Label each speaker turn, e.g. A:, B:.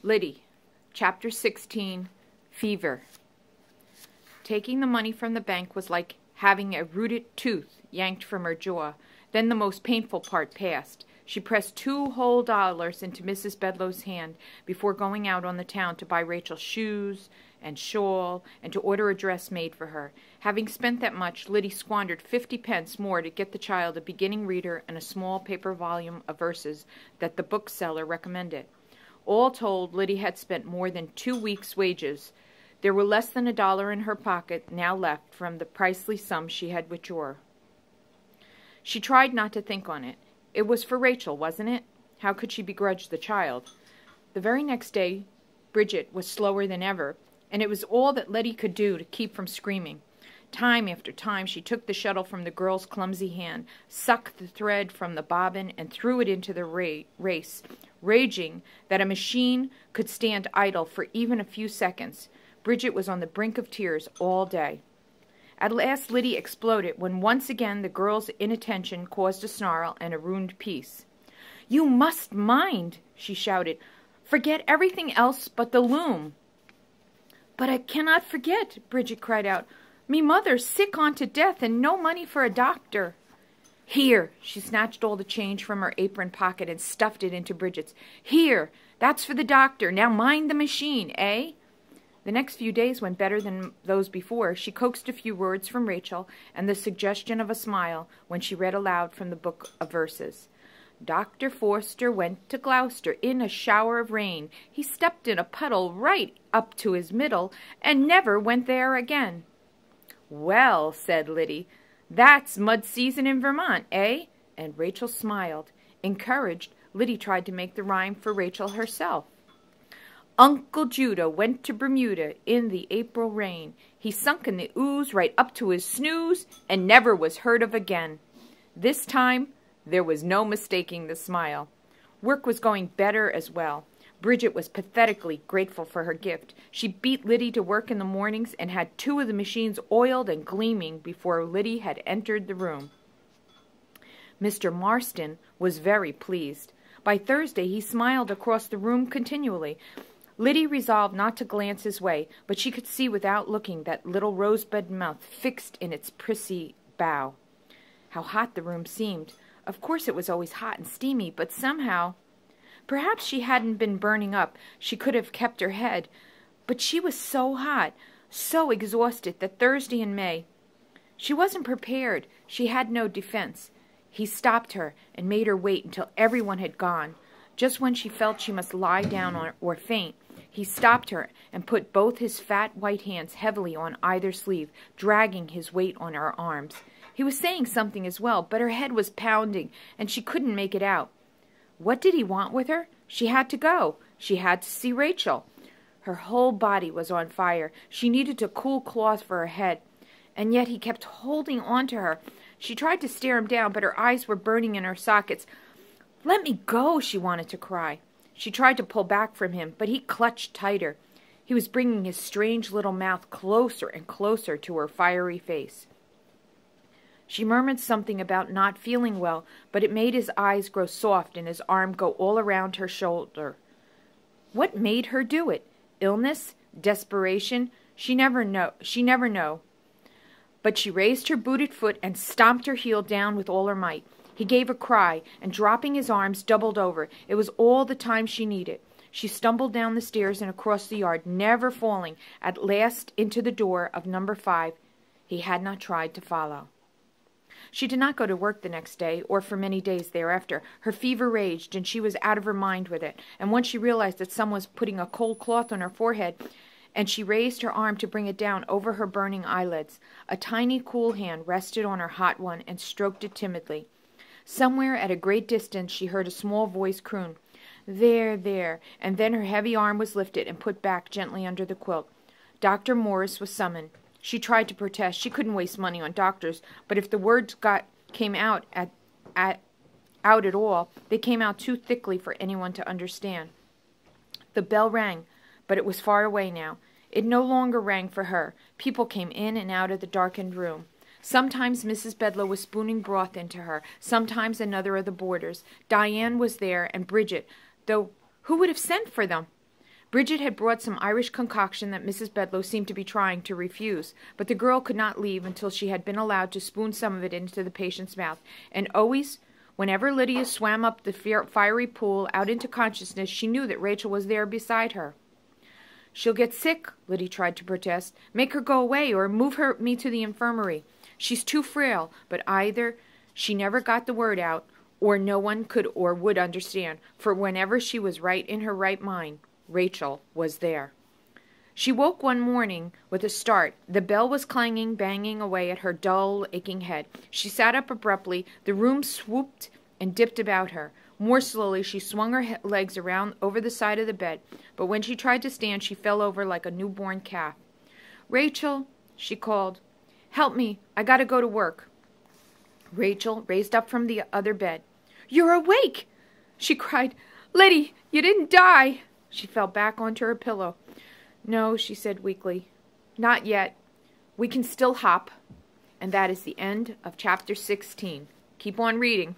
A: Lyddie Chapter 16. Fever. Taking the money from the bank was like having a rooted tooth yanked from her jaw. Then the most painful part passed. She pressed $2 whole into Mrs. Bedloe's hand before going out on the town to buy Rachel shoes and shawl and to order a dress made for her. Having spent that much, Lyddie squandered 50 pence more to get the child a beginning reader and a small paper volume of verses that the bookseller recommended. All told, Lyddie had spent more than 2 weeks' wages. There were less than $1 in her pocket now left from the princely sum she had withdrawn. She tried not to think on it. It was for Rachel, wasn't it? How could she begrudge the child? The very next day, Bridget was slower than ever, and it was all that Lyddie could do to keep from screaming. Time after time she took the shuttle from the girl's clumsy hand, sucked the thread from the bobbin, and threw it into the race, raging that a machine could stand idle for even a few seconds. Bridget was on the brink of tears all day. At last Lyddie exploded when once again the girl's inattention caused a snarl and a ruined peace. "You must mind," she shouted. "Forget everything else but the loom." "But I cannot forget," Bridget cried out. "Me mother's sick unto death and no money for a doctor." "Here!" She snatched all the change from her apron pocket and stuffed it into Bridget's. "Here! That's for the doctor. Now mind the machine, eh?" The next few days went better than those before. She coaxed a few words from Rachel and the suggestion of a smile when she read aloud from the book of verses. "Dr. Forster went to Gloucester in a shower of rain. He stepped in a puddle right up to his middle and never went there again." "Well," said Lyddie, "that's mud season in Vermont, eh?" And Rachel smiled. Encouraged, Lyddie tried to make the rhyme for Rachel herself. "Uncle Judah went to Bermuda in the April rain. He sunk in the ooze right up to his snooze and never was heard of again." This time there was no mistaking the smile. Work was going better as well. Bridget was pathetically grateful for her gift. She beat Lyddie to work in the mornings and had 2 of the machines oiled and gleaming before Lyddie had entered the room. Mr. Marston was very pleased. By Thursday he smiled across the room continually. Lyddie resolved not to glance his way, but she could see without looking that little rosebud mouth fixed in its prissy bow. How hot the room seemed. Of course it was always hot and steamy, but somehow... Perhaps she hadn't been burning up. She could have kept her head. But she was so hot, so exhausted that Thursday in May... She wasn't prepared. She had no defense. He stopped her and made her wait until everyone had gone. Just when she felt she must lie down or faint, he stopped her and put both his fat white hands heavily on either sleeve, dragging his weight on her arms. He was saying something as well, but her head was pounding, and she couldn't make it out. What did he want with her? She had to go. She had to see Rachel. Her whole body was on fire. She needed a cool cloth for her head, and yet he kept holding on to her. She tried to stare him down, but her eyes were burning in her sockets. "Let me go," she wanted to cry. She tried to pull back from him, but he clutched tighter. He was bringing his strange little mouth closer and closer to her fiery face. She murmured something about not feeling well, but it made his eyes grow soft and his arm go all around her shoulder. What made her do it? Illness? Desperation? She never know. But she raised her booted foot and stomped her heel down with all her might. He gave a cry, and dropping his arms, doubled over. It was all the time she needed. She stumbled down the stairs and across the yard, never falling, at last into the door of number 5. He had not tried to follow. She did not go to work the next day, or for many days thereafter. Her fever raged, and she was out of her mind with it. And once she realized that someone was putting a cold cloth on her forehead, and she raised her arm to bring it down over her burning eyelids, a tiny cool hand rested on her hot one and stroked it timidly. Somewhere at a great distance she heard a small voice croon, "There, there," and then her heavy arm was lifted and put back gently under the quilt. Dr. Morris was summoned. She tried to protest. She couldn't waste money on doctors, but if the words came out at all, they came out too thickly for anyone to understand. The bell rang, but it was far away now. It no longer rang for her. People came in and out of the darkened room. Sometimes Mrs. Bedloe was spooning broth into her, sometimes another of the boarders. Diane was there, and Bridget, though who would have sent for them? Bridget had brought some Irish concoction that Mrs. Bedloe seemed to be trying to refuse, but the girl could not leave until she had been allowed to spoon some of it into the patient's mouth, and always, whenever Lydia swam up the fiery pool out into consciousness, she knew that Rachel was there beside her. "She'll get sick," Lyddie tried to protest. "Make her go away or move me to the infirmary. She's too frail," but either she never got the word out, or no one could or would understand, for whenever she was right in her right mind, Rachel was there. She woke one morning with a start. The bell was clanging, banging away at her dull, aching head. She sat up abruptly. The room swooped and dipped about her. More slowly, she swung her legs around over the side of the bed, but when she tried to stand, she fell over like a newborn calf. "Rachel," she called. "Help me. I gotta go to work." Rachel raised up from the other bed. "You're awake!" she cried. "Lyddie, you didn't die!" She fell back onto her pillow. "No," she said weakly. "Not yet. We can still hop." And that is the end of chapter 16. Keep on reading.